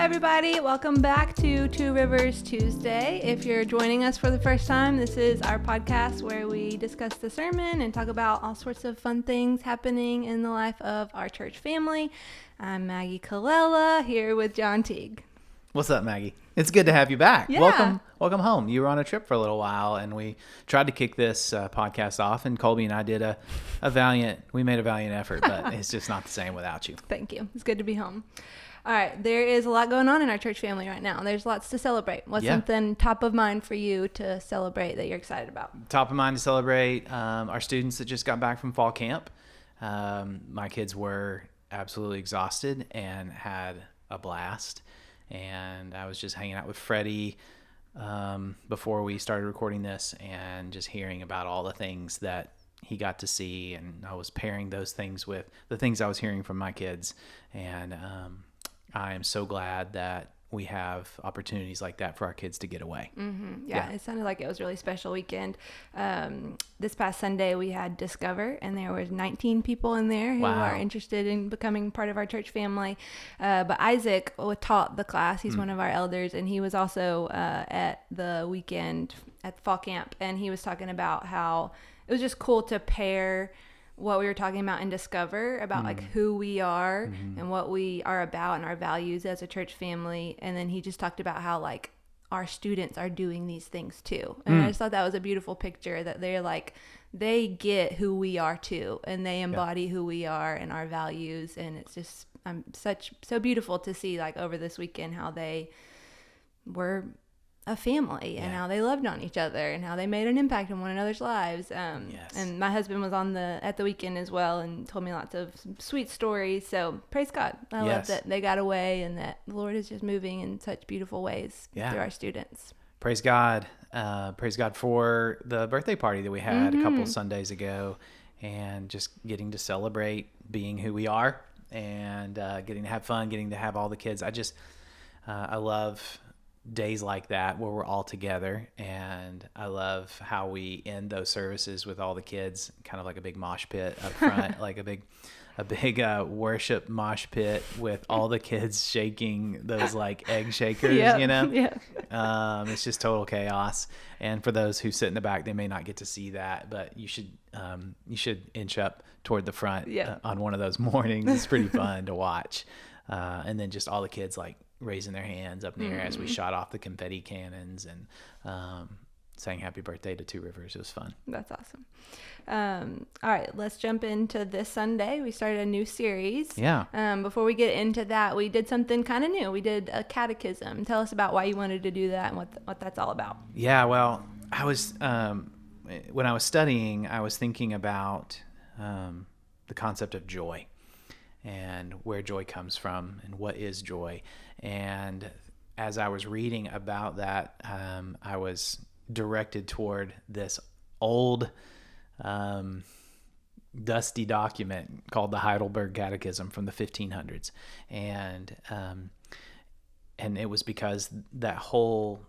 everybody. Welcome back to Two Rivers Tuesday. If you're joining us for the first time, this is our podcast where we discuss the sermon and talk about all sorts of fun things happening in the life of our church family. I'm Maggie Colella here with John Teague. What's up, Maggie? It's good to have you back. Yeah. Welcome home. You were on a trip for a little while, and we tried to kick this podcast off, and Colby and I did a valiant effort, but it's just not the same without you. Thank you. It's good to be home. All right, there is a lot going on in our church family right now. There's lots to celebrate. What's something top of mind for you to celebrate that you're excited about? Top of mind to celebrate our students that just got back from fall camp. My kids were absolutely exhausted and had a blast. And I was just hanging out with Freddie before we started recording this and just hearing about all the things that he got to see. And I was pairing those things with the things I was hearing from my kids. And I am so glad that we have opportunities like that for our kids to get away. Mm-hmm. Yeah, it sounded like it was a really special weekend. This past Sunday, we had Discover, and there was 19 people in there who are interested in becoming part of our church family. But Isaac taught the class. He's one of our elders, and he was also at the weekend at fall camp, and he was talking about how it was just cool to pair what we were talking about in Discover about like who we are and what we are about and our values as a church family. And then he just talked about how like our students are doing these things too. And I just thought that was a beautiful picture that they're like, they get who we are too. And they embody who we are and our values. And it's just, so beautiful to see like over this weekend, how they were a family and how they loved on each other and how they made an impact in one another's lives. And my husband was at the weekend as well and told me lots of sweet stories. So praise God. I love that they got away and that the Lord is just moving in such beautiful ways through our students. Praise God. Praise God for the birthday party that we had a couple Sundays ago, and just getting to celebrate being who we are and getting to have fun, getting to have all the kids. I love days like that where we're all together, and I love how we end those services with all the kids, kind of like a big mosh pit up front, like a big worship mosh pit with all the kids shaking those like egg shakers, you know? Yeah. It's just total chaos. And for those who sit in the back, they may not get to see that, but you should inch up toward the front on one of those mornings. It's pretty fun to watch. And then just all the kids like raising their hands up in the air as we shot off the confetti cannons and sang happy birthday to Two Rivers. It was fun. That's awesome. All right, let's jump into this Sunday. We started a new series. Yeah. Before we get into that, we did something kind of new. We did a catechism. Tell us about why you wanted to do that and what that's all about. Yeah, well, I was when I was studying, I was thinking about the concept of joy and where joy comes from and what is joy. And as I was reading about that, I was directed toward this old dusty document called the Heidelberg Catechism from the 1500s. And it was because that whole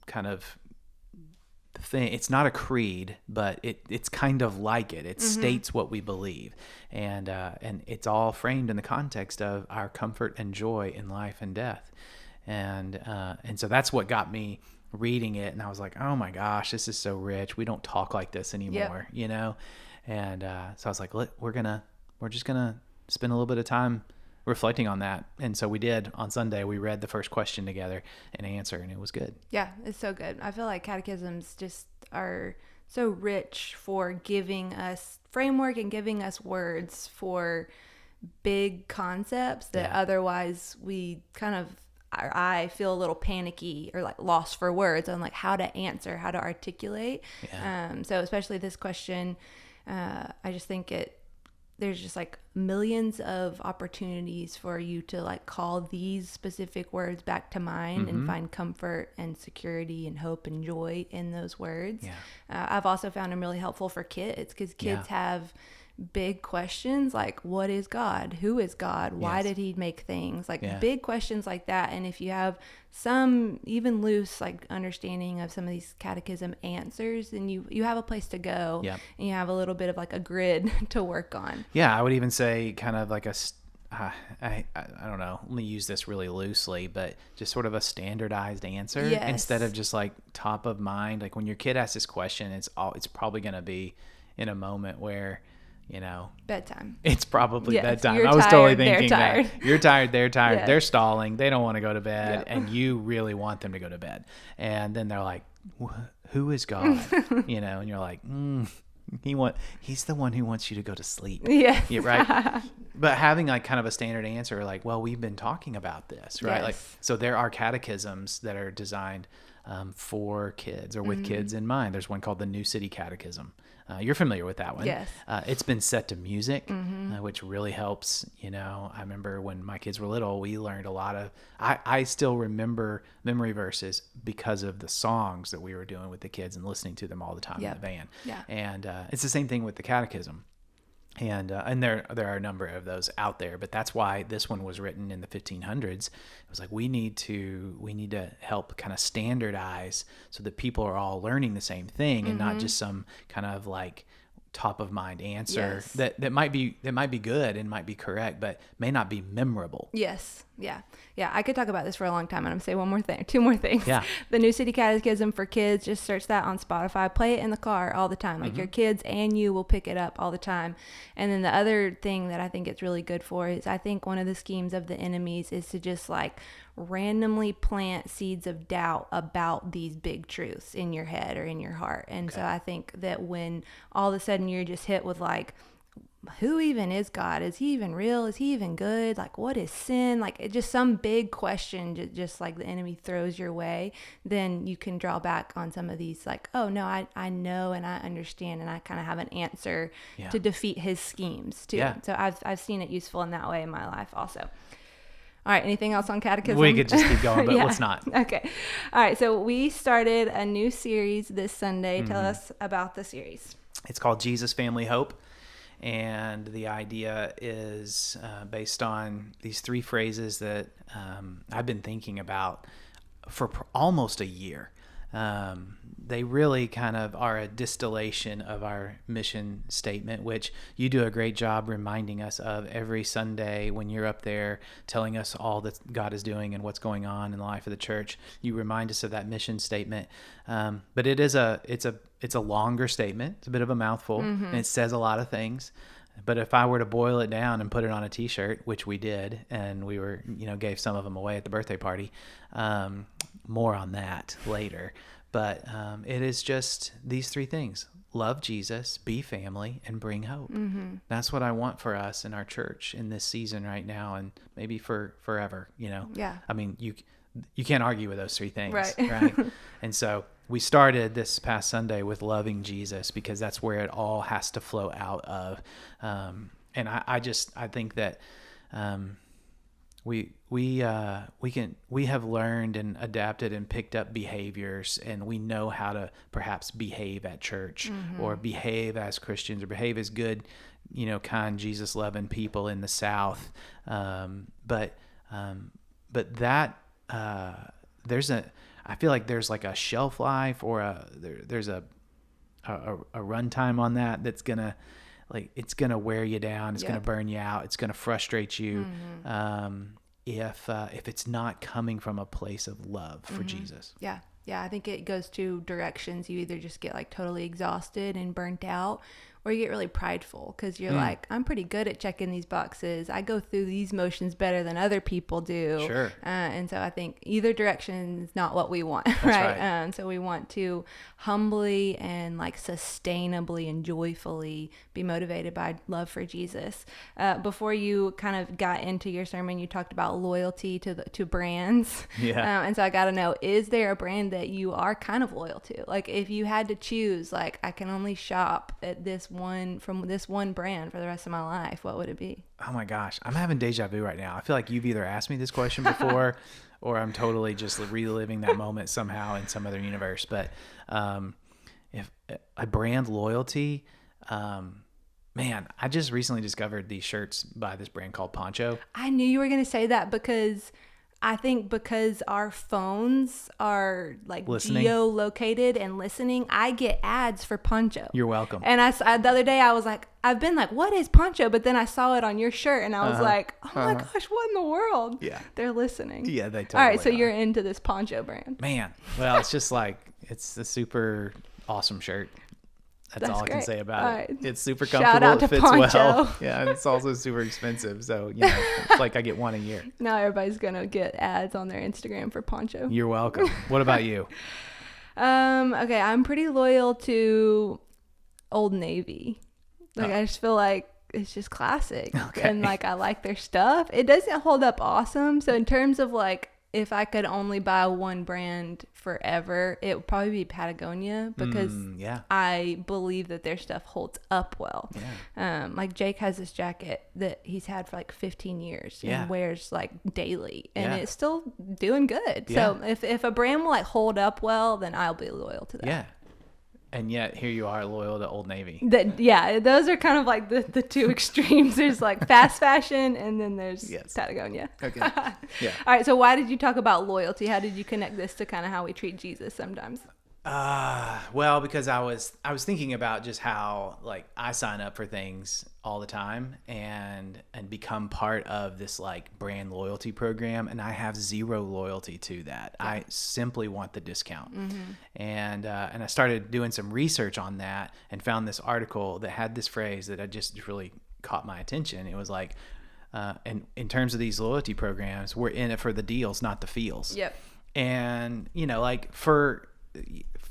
kind of thing, it's not a creed, but it's kind of like it. It states what we believe, and it's all framed in the context of our comfort and joy in life and death, and so that's what got me reading it, and I was like, oh my gosh, this is so rich. We don't talk like this anymore, you know, and so I was like, we're just gonna spend a little bit of time reflecting on that. And so we did on Sunday. We read the first question together and answer, and it was good. Yeah, it's so good. I feel like catechisms just are so rich for giving us framework and giving us words for big concepts that otherwise we kind of, I feel a little panicky or like lost for words on like how to answer, how to articulate. So especially this question, I just think there's just like millions of opportunities for you to like call these specific words back to mind and find comfort and security and hope and joy in those words. I've also found them really helpful for kids because kids have big questions like, what is God? Who is God? Why did he make things? Like big questions like that. And if you have some even loose like understanding of some of these catechism answers, then you have a place to go and you have a little bit of like a grid to work on. Yeah, I would even say kind of like I don't know, let me use this really loosely, but just sort of a standardized answer Yes. instead of just like top of mind. Like when your kid asks this question, it's probably going to be in a moment where, bedtime. It's probably Yes, bedtime. you're I was tired, totally they're thinking tired. that you're tired, they're tired, Yes. they're stalling, they don't want to go to bed, Yep. and you really want them to go to bed. And then they're like, who is God? And you're like, he's the one who wants you to go to sleep. Yes. Yeah, right. But having like kind of a standard answer, like, well, we've been talking about this, right? Yes. Like, so there are catechisms that are designed for kids or with kids in mind. There's one called the New City Catechism. You're familiar with that one. Yes. It's been set to music, which really helps. I remember when my kids were little, we learned a lot of, I still remember memory verses because of the songs that we were doing with the kids and listening to them all the time in the van. Yeah. And it's the same thing with the catechism. And there are a number of those out there, but that's why this one was written in the 1500s. It was like, we need to help kind of standardize so that people are all learning the same thing and not just some kind of like top of mind answer that might be good and might be correct, but may not be memorable. Yes. Yeah. I could talk about this for a long time, and I'm gonna say two more things. Yeah. The New City Catechism for Kids, just search that on Spotify. Play it in the car all the time. Like your kids and you will pick it up all the time. And then the other thing that I think it's really good for is, I think one of the schemes of the enemies is to just like randomly plant seeds of doubt about these big truths in your head or in your heart. And so I think that when all of a sudden you're just hit with like, who even is God? Is he even real? Is he even good? Like, what is sin? Like, it just some big question, just like the enemy throws your way, then you can draw back on some of these, like, oh no, I know and I understand and I kind of have an answer to defeat his schemes too. Yeah. So I've seen it useful in that way in my life also. All right. Anything else on catechism? We could just keep going, but let's not. Okay. All right. So we started a new series this Sunday. Tell us about the series. It's called Jesus Family Hope. And the idea is based on these three phrases that I've been thinking about for almost a year. They really kind of are a distillation of our mission statement, which you do a great job reminding us of every Sunday when you're up there telling us all that God is doing and what's going on in the life of the church. You remind us of that mission statement. But it's a longer statement. It's a bit of a mouthful, and it says a lot of things. But if I were to boil it down and put it on a T-shirt, which we did, and we were, gave some of them away at the birthday party, more on that later. But it is just these three things: love Jesus, be family, and bring hope. That's what I want for us in our church in this season right now, and maybe for forever. Yeah. I mean, you can't argue with those three things, right? And so we started this past Sunday with loving Jesus, because that's where it all has to flow out of. And I think that we have learned and adapted and picked up behaviors, and we know how to perhaps behave at church or behave as Christians or behave as good, kind Jesus loving people in the South. But that I feel like there's like a shelf life or there's a runtime on that's gonna, like, it's gonna wear you down. It's gonna burn you out. It's gonna frustrate you. If it's not coming from a place of love for Jesus. Yeah. I think it goes two directions. You either just get like totally exhausted and burnt out, or you get really prideful because you're like, I'm pretty good at checking these boxes. I go through these motions better than other people do. Sure. And so I think either direction is not what we want, That's right? So we want to humbly and like sustainably and joyfully be motivated by love for Jesus. Before you kind of got into your sermon, you talked about loyalty to brands. Yeah. And so I got to know, is there a brand that you are kind of loyal to? Like, if you had to choose, like, I can only shop at this one brand for the rest of my life, what would it be? Oh my gosh, I'm having deja vu right now. I feel like you've either asked me this question before or I'm totally just reliving that moment somehow in some other universe. But if a brand loyalty, man, I just recently discovered these shirts by this brand called Poncho. I knew you were going to say that because I think because our phones are like Listening. geo-located and listening, I get ads for Poncho. You're welcome. And the other day I was like, I've been like, what is Poncho? But then I saw it on your shirt and I was like, oh my gosh, what in the world? Yeah. They're listening. Yeah, they totally All right, so are. you're into this Poncho brand. Man, well, it's just like, it's a super awesome shirt. That's all I can great. say about All it. right. It's super Shout comfortable. out to It fits Poncho. well. Yeah, and it's also super expensive. So, it's like I get one a year. Now everybody's going to get ads on their Instagram for Poncho. You're welcome. What about you? Okay, I'm pretty loyal to Old Navy. Like, I just feel like it's just classic. Okay. And, like, I like their stuff. It doesn't hold up awesome. So, in terms of, like, if I could only buy one brand forever, it would probably be Patagonia because I believe that their stuff holds up well. Yeah. Like Jake has this jacket that he's had for like 15 years and wears like daily and it's still doing good. Yeah. So if a brand will like hold up well, then I'll be loyal to that. Yeah. And yet here you are loyal to Old Navy. Those are kind of like the two extremes. There's like fast fashion and then there's Patagonia. Okay. Yeah. All right. So why did you talk about loyalty? How did you connect this to kind of how we treat Jesus sometimes? Well, because I was thinking about just how like I sign up for things all the time and become part of this like brand loyalty program, and I have zero loyalty to that. Yeah. I simply want the discount. And I started doing some research on that and found this article that had this phrase that I just really caught my attention. It was like, and in terms of these loyalty programs, we're in it for the deals, not the feels. Yep. And like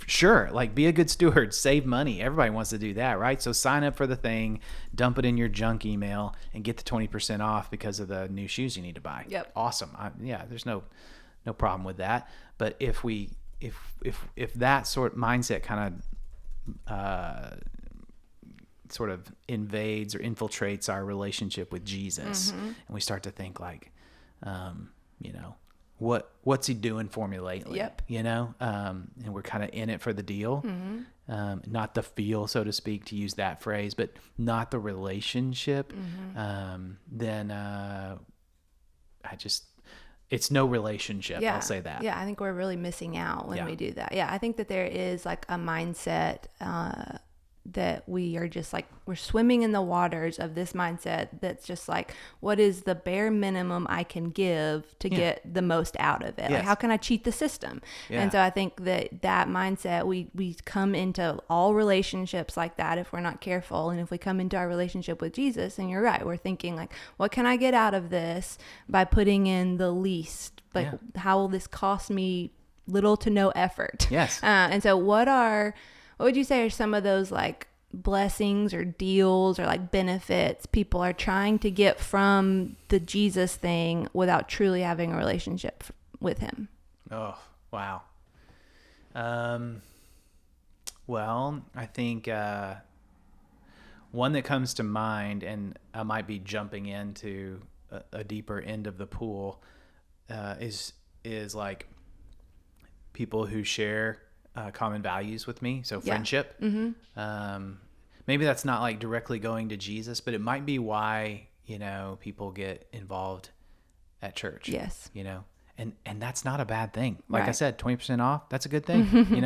sure, like be a good steward, save money. Everybody wants to do that, right? So sign up for the thing, dump it in your junk email, and get the 20% off because of the new shoes you need to buy. Yep. Awesome. There's no problem with that. But if that sort of mindset kind of sort of invades or infiltrates our relationship with Jesus, and we start to think like, what's he doing for me lately? Yep. And we're kind of in it for the deal, not the feel, so to speak, to use that phrase, but not the relationship. Then it's no relationship. Yeah. I'll say that. Yeah. I think we're really missing out when we do that. Yeah. I think that there is like a mindset, that we are just like, we're swimming in the waters of this mindset that's just like, what is the bare minimum I can give to get the most out of it? Like, how can I cheat the system? And so I think that mindset, we come into all relationships like that if we're not careful. And if we come into our relationship with Jesus, and you're right, we're thinking like, what can I get out of this by putting in the least? Like, how will this cost me little to no effort? Yes. And so what would you say are some of those like blessings or deals or like benefits people are trying to get from the Jesus thing without truly having a relationship with him? Oh, wow. Well, I think one that comes to mind, and I might be jumping into a deeper end of the pool, is like people who share common values with me. So friendship. Maybe that's not like directly going to Jesus, but it might be why, people get involved at church. Yes. And that's not a bad thing. Like Right. I said, 20% off, that's a good thing,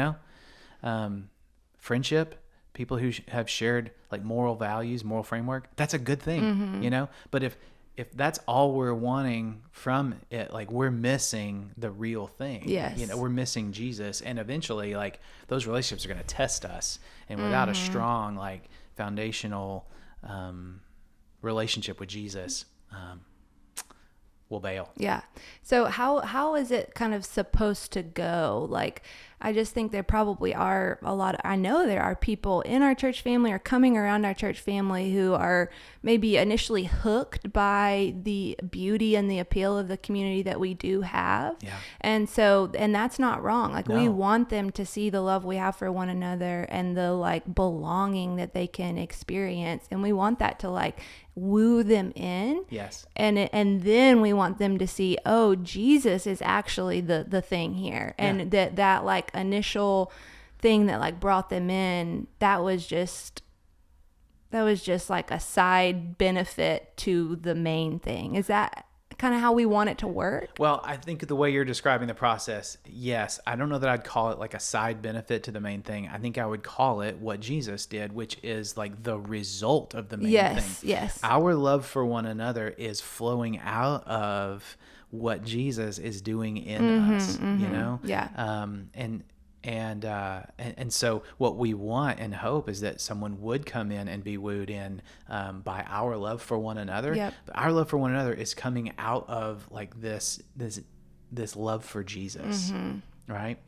Friendship, people who have shared like moral values, moral framework, that's a good thing, But if that's all we're wanting from it, like we're missing the real thing. Yes. We're missing Jesus, and eventually like those relationships are going to test us, and without a strong like foundational relationship with Jesus, we'll bail. Yeah. So how is it kind of supposed to go? Like, I just think there probably are I know there are people in our church family or coming around our church family who are maybe initially hooked by the beauty and the appeal of the community that we do have. Yeah. And that's not wrong. Like, we want them to see the love we have for one another and the like belonging that they can experience. And we want that to like woo them in. Yes. And then we want them to see, oh, Jesus is actually the thing here. And that like initial thing that like brought them in, that was just like a side benefit to the main thing. Is that kind of how we want it to work? Well, I think the way you're describing the process, yes. I don't know that I'd call it like a side benefit to the main thing. I think I would call it what Jesus did, which is like the result of the main thing. Yes. Our love for one another is flowing out of what Jesus is doing in us, you know? Yeah. And so what we want and hope is that someone would come in and be wooed in by our love for one another. Yep. But our love for one another is coming out of like this love for Jesus, right?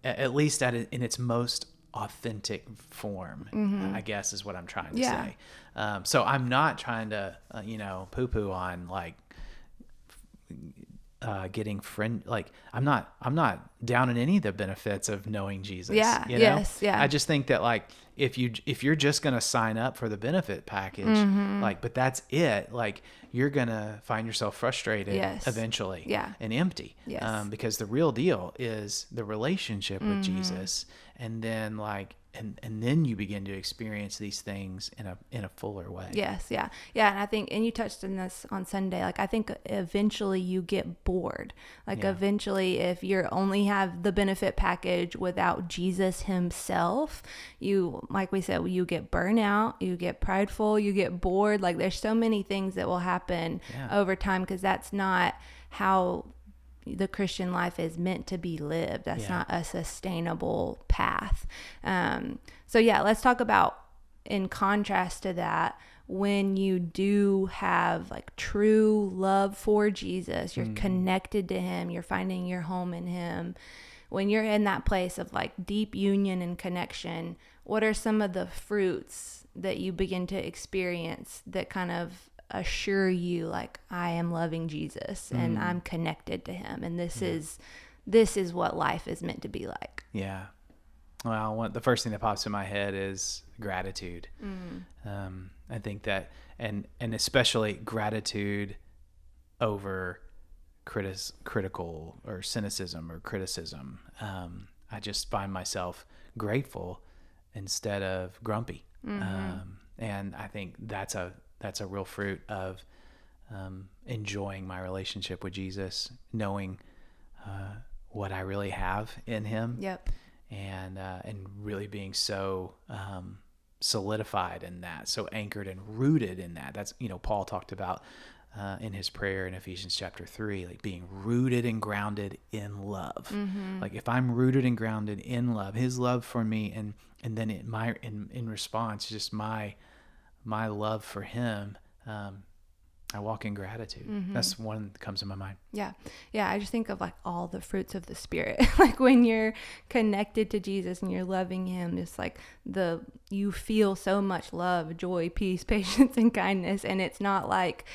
At least in its most authentic form, I guess is what I'm trying to say. So I'm not trying to, poo-poo on like getting friend, like I'm not down in any of the benefits of knowing Jesus. Yeah. You know? Yes. Yeah. I just think that like if you're just gonna sign up for the benefit package, like, but that's it, like you're gonna find yourself frustrated eventually, and empty, because the real deal is the relationship with Jesus, and then like. And then you begin to experience these things in a fuller way. Yes, yeah. Yeah, and I think, and you touched on this on Sunday, like I think eventually you get bored. Like eventually if you only have the benefit package without Jesus himself, you, like we said, you get burnout, you get prideful, you get bored. Like there's so many things that will happen over time, because that's not how the Christian life is meant to be lived. That's not a sustainable path. So let's talk about, in contrast to that, when you do have like true love for Jesus, you're connected to him, you're finding your home in him. When you're in that place of like deep union and connection, what are some of the fruits that you begin to experience that kind of assure you like, I am loving Jesus and I'm connected to him, and this is what life is meant to be like? Well, the first thing that pops in my head is gratitude. I think that, and especially gratitude over critical or cynicism or criticism. I just find myself grateful instead of grumpy. And I think that's a real fruit of enjoying my relationship with Jesus, knowing what I really have in him. Yep. And really being so solidified in that, so anchored and rooted in that. That's, Paul talked about in his prayer in Ephesians chapter 3, like being rooted and grounded in love. Like if I'm rooted and grounded in love, his love for me, and then in response, just my love for him, I walk in gratitude. That's one that comes to my mind. Yeah. I just think of like all the fruits of the Spirit. Like when you're connected to Jesus and you're loving him, it's like you feel so much love, joy, peace, patience, and kindness. And it's not like,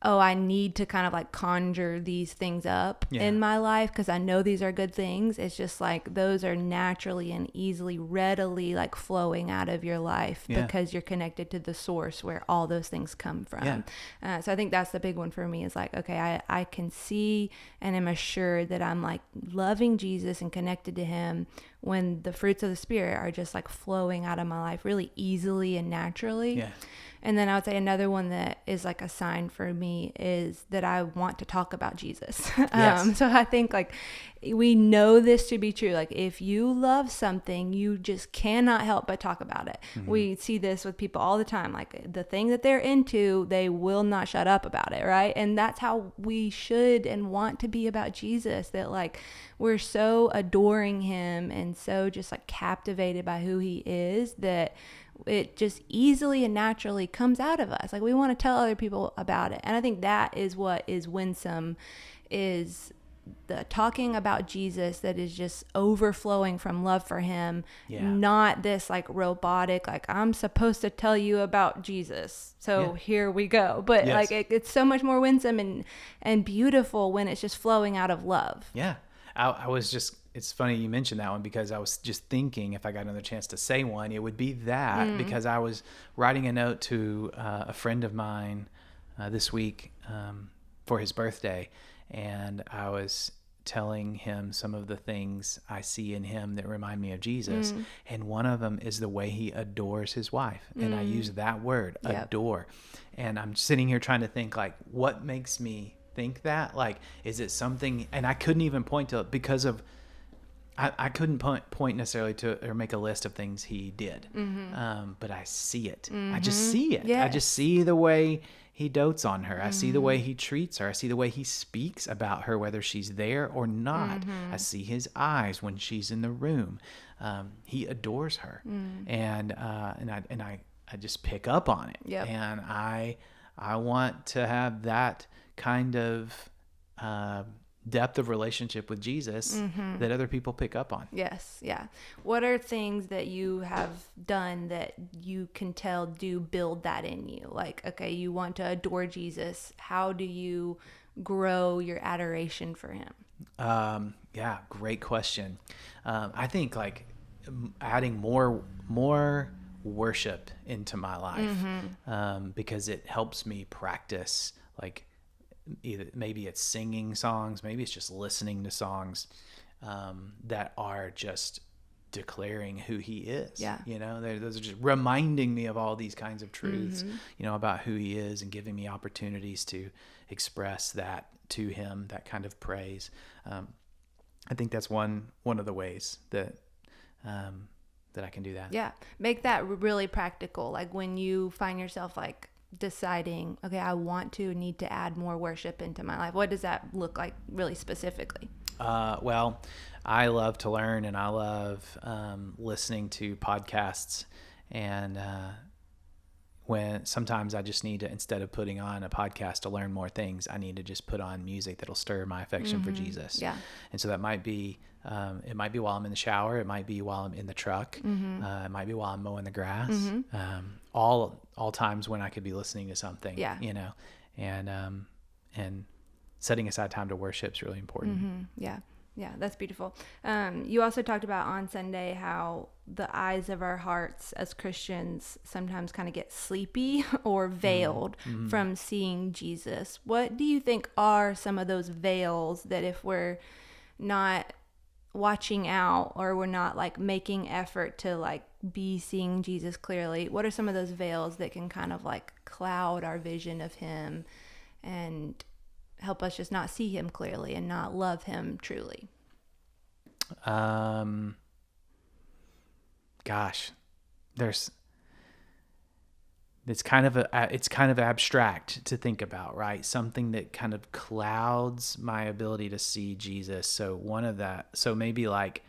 oh, I need to kind of like conjure these things up in my life because I know these are good things. It's just like those are naturally and easily, readily like flowing out of your life because you're connected to the source where all those things come from. So I think that's the big one for me, is like, okay, I can see and am assured that I'm like loving Jesus and connected to him when the fruits of the Spirit are just like flowing out of my life really easily and naturally. And then I would say another one that is like a sign for me is that I want to talk about Jesus. So I think like we know this to be true. Like if you love something, you just cannot help but talk about it. We see this with people all the time. Like the thing that they're into, they will not shut up about it, right? And that's how we should and want to be about Jesus, that like we're so adoring him and so just like captivated by who he is that it just easily and naturally comes out of us. Like we want to tell other people about it. And I think that is what is winsome, is the talking about Jesus that is just overflowing from love for him, not this like robotic, like I'm supposed to tell you about Jesus, so here we go. But like it's so much more winsome and beautiful when it's just flowing out of love. I was just, it's funny you mentioned that one, because I was just thinking if I got another chance to say one, it would be that, because I was writing a note to a friend of mine this week for his birthday, and I was telling him some of the things I see in him that remind me of Jesus. And one of them is the way he adores his wife. And I use that word, adore. And I'm sitting here trying to think, like, what makes me think that? Like, is it something? And I couldn't even point to it because of, I couldn't point necessarily to or make a list of things he did. But I see it. I just see it. Yes. I just see the way he dotes on her. I see the way he treats her. I see the way he speaks about her, whether she's there or not. I see his eyes when she's in the room. He adores her, and I just pick up on it. Yep. And I want to have that kind of depth of relationship with Jesus that other people pick up on. Yes. Yeah. What are things that you have done that you can tell do build that in you? Like, okay, you want to adore Jesus. How do you grow your adoration for him? Yeah, great question. I think like adding more worship into my life, because it helps me practice, like, either maybe it's singing songs, maybe it's just listening to songs that are just declaring who he is. Yeah. You know, those are just reminding me of all these kinds of truths, you know, about who he is, and giving me opportunities to express that to him, that kind of praise. I think that's one of the ways that I can do that. Yeah. Make that really practical. Like when you find yourself like deciding, okay, I need to add more worship into my life. What does that look like really specifically? Well, I love to learn, and I love listening to podcasts, and when sometimes I just need to, instead of putting on a podcast to learn more things, I need to just put on music that'll stir my affection for Jesus. Yeah. And so that might be, it might be while I'm in the shower. It might be while I'm in the truck. It might be while I'm mowing the grass. All times when I could be listening to something, you know, and setting aside time to worship is really important. Yeah. Yeah, that's beautiful. You also talked about on Sunday how the eyes of our hearts as Christians sometimes kind of get sleepy or veiled from seeing Jesus. What do you think are some of those veils that if we're not watching out, or we're not like making effort to like be seeing Jesus clearly, what are some of those veils that can kind of like cloud our vision of him and help us just not see him clearly and not love him truly? Gosh, it's kind of abstract to think about, right? Something that kind of clouds my ability to see Jesus. So maybe like,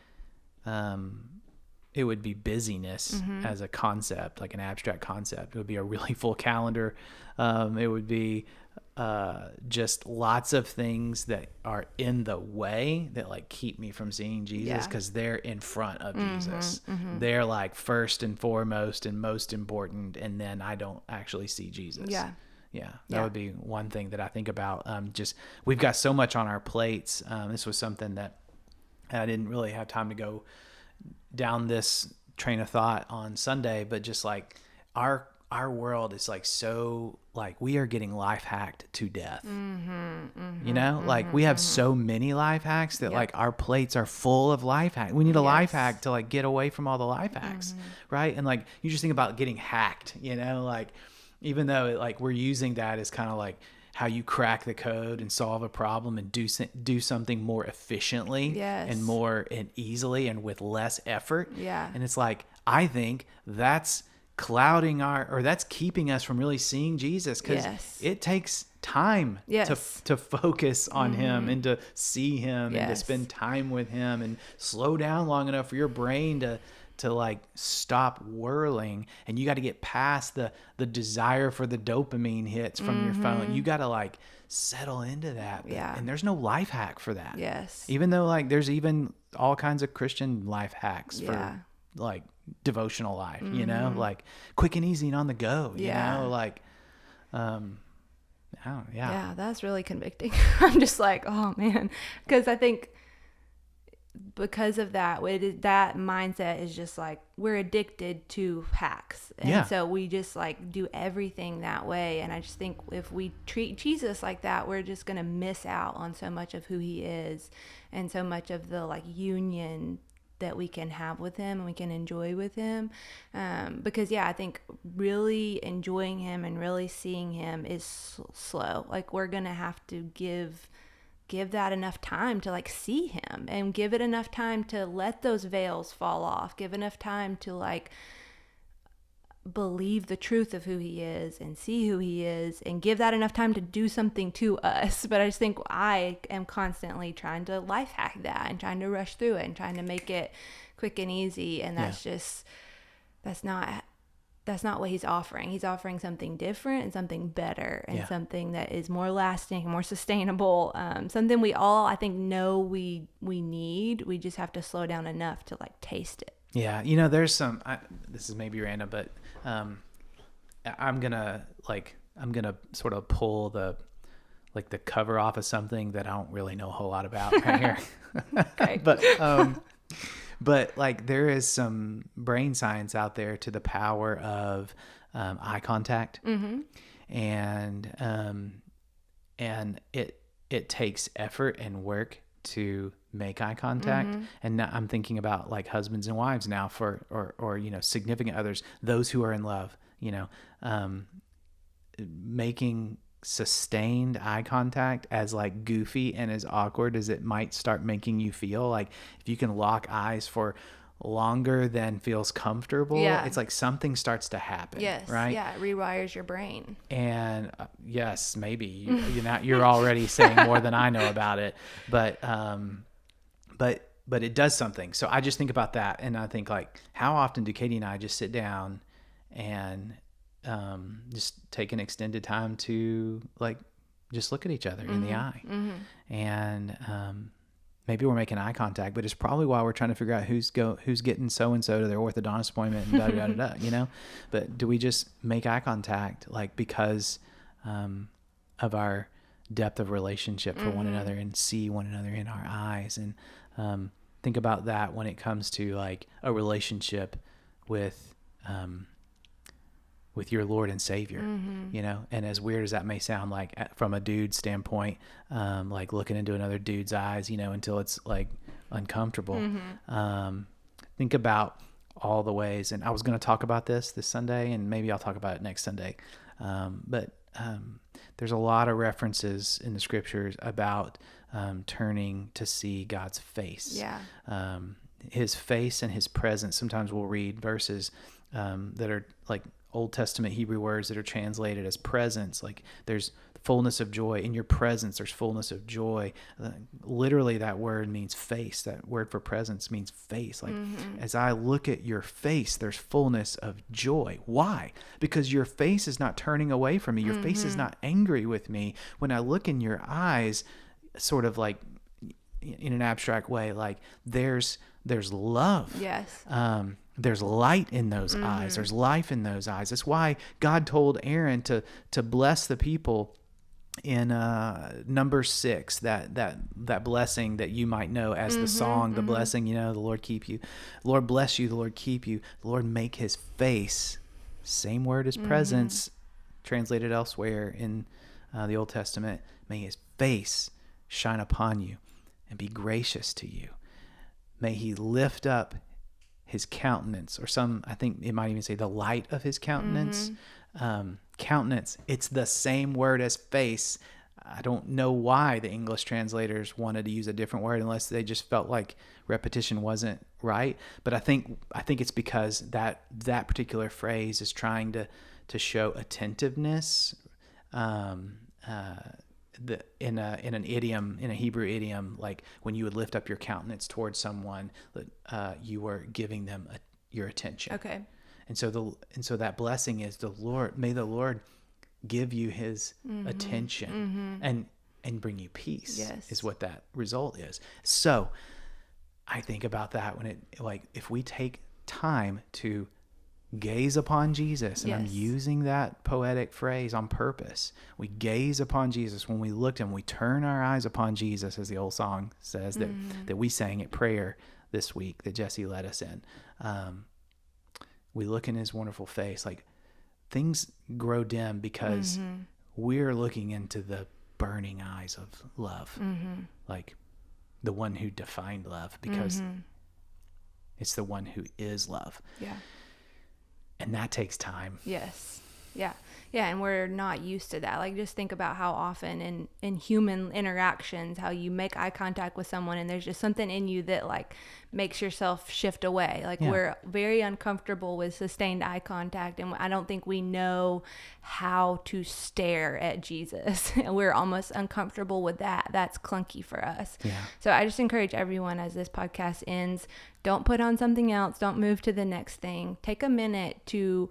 it would be busyness as a concept, like an abstract concept. It would be a really full calendar. It would be just lots of things that are in the way that like keep me from seeing Jesus, because they're in front of Jesus. They're like first and foremost and most important, and then I don't actually see Jesus. That would be one thing that I think about. Just we've got so much on our plates. This was something that I didn't really have time to go down this train of thought on Sunday, but just like our world is like, so like we are getting life hacked to death. You know, like we have so many life hacks that like our plates are full of life hacks. We need a life hack to like get away from all the life hacks. Right. And like, you just think about getting hacked, you know, like even though like we're using that as kind of like how you crack the code and solve a problem and do something more efficiently and more and easily and with less effort. And it's like, I think that's clouding that's keeping us from really seeing Jesus, because it takes time to focus on him and to see him and to spend time with him and slow down long enough for your brain to like stop whirling, and you got to get past the desire for the dopamine hits from your phone. You got to like settle into that. And there's no life hack for that. Even though like there's even all kinds of Christian life hacks for like devotional life, you know, like quick and easy and on the go, you know, like that's really convicting. I'm just like, oh man, because I think because of that, that mindset is just like we're addicted to hacks, and so we just like do everything that way. And I just think if we treat Jesus like that, we're just gonna miss out on so much of who he is, and so much of the like union that we can have with him and we can enjoy with him. Because I think really enjoying him and really seeing him is slow. Like we're gonna have to give that enough time to like see him, and give it enough time to let those veils fall off, give enough time to like believe the truth of who he is and see who he is, and give that enough time to do something to us. But I just think I am constantly trying to life hack that and trying to rush through it and trying to make it quick and easy, and that's just that's not what he's offering. He's offering something different and something better, and something that is more lasting, more sustainable, something we all, I think, know we need. We just have to slow down enough to like taste it. Yeah. There's some, this is maybe random, but I'm going to sort of pull the cover off of something that I don't really know a whole lot about right here. Okay. But like there is some brain science out there to the power of eye contact, and it takes effort and work to make eye contact. And now I'm thinking about like husbands and wives now or significant others, those who are in love, making sustained eye contact, as like goofy and as awkward as it might start making you feel. Like if you can lock eyes for longer than feels comfortable, it's like something starts to happen. Yes. Right. Yeah. It rewires your brain. And yes, maybe you're already saying more than I know about it, but it does something. So I just think about that, and I think like, how often do Katie and I just sit down and just take an extended time to like just look at each other in the eye, and maybe we're making eye contact, but it's probably why we're trying to figure out who's getting so and so to their orthodontist appointment and da da da da. But do we just make eye contact like because of our depth of relationship for one another, and see one another in our eyes, and think about that when it comes to like a relationship with your Lord and Savior, and as weird as that may sound, like from a dude standpoint, like looking into another dude's eyes, until it's like uncomfortable. Think about all the ways, and I was going to talk about this Sunday, and maybe I'll talk about it next Sunday. But there's a lot of references in the scriptures about turning to see God's face. Yeah. His face and his presence. Sometimes we'll read verses that are like Old Testament Hebrew words that are translated as presence. Like there's fullness of joy. In your presence, there's fullness of joy. Literally, that word means face. That word for presence means face. Like as I look at your face, there's fullness of joy. Why? Because your face is not turning away from me. Your face is not angry with me. When I look in your eyes, sort of like in an abstract way, like there's love. Yes. There's light in those eyes. There's life in those eyes. That's why God told Aaron to bless the people in number 6, that blessing that you might know as the song, the blessing, the Lord keep you, the Lord bless you, the Lord keep you, the Lord make his face, same word as presence, translated elsewhere in the Old Testament, may his face shine upon you and be gracious to you. May he lift up his countenance, or I think it might even say the light of his countenance. Countenance, it's the same word as face. I don't know why the English translators wanted to use a different word, unless they just felt like repetition wasn't right. But I think it's because that particular phrase is trying to show attentiveness. In an idiom, in a Hebrew idiom, like when you would lift up your countenance towards someone, you were giving them your attention. Okay. And so that blessing is the Lord. May the Lord give you his attention and bring you peace. Yes. Is what that result is. So I think about that when if we take time to gaze upon Jesus. And Yes. I'm using that poetic phrase on purpose. We gaze upon Jesus. When we look at him, we turn our eyes upon Jesus, as the old song says that we sang at prayer this week that Jesse led us in. We look in his wonderful face. Like, things grow dim because we're looking into the burning eyes of love, like the one who defined love, because it's the one who is love. Yeah. And that takes time. Yes. Yeah. Yeah. And we're not used to that. Like, just think about how often in human interactions, how you make eye contact with someone and there's just something in you that like makes yourself shift away. Like, we're very uncomfortable with sustained eye contact. And I don't think we know how to stare at Jesus. And we're almost uncomfortable with that. That's clunky for us. Yeah. So I just encourage everyone, as this podcast ends, don't put on something else. Don't move to the next thing. Take a minute to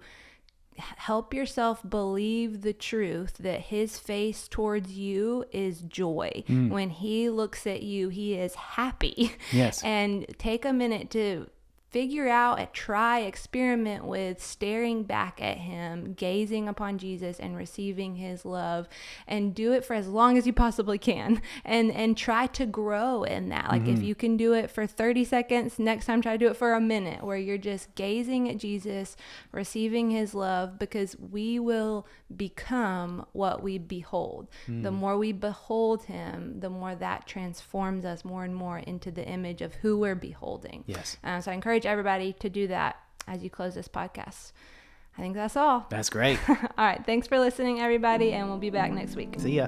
help yourself believe the truth that his face towards you is joy. When he looks at you, he is happy. Yes. And take a minute to figure out and experiment with staring back at him, gazing upon Jesus and receiving his love, and do it for as long as you possibly can, and try to grow in that. Like, if you can do it for 30 seconds, next time try to do it for a minute, where you're just gazing at Jesus, receiving his love, because we will become what we behold. The more we behold him, the more that transforms us more and more into the image of who we're beholding. Yes. So I encourage everybody to do that as you close this podcast. I think that's all. That's great. All right. Thanks for listening, everybody, and we'll be back next week. See ya.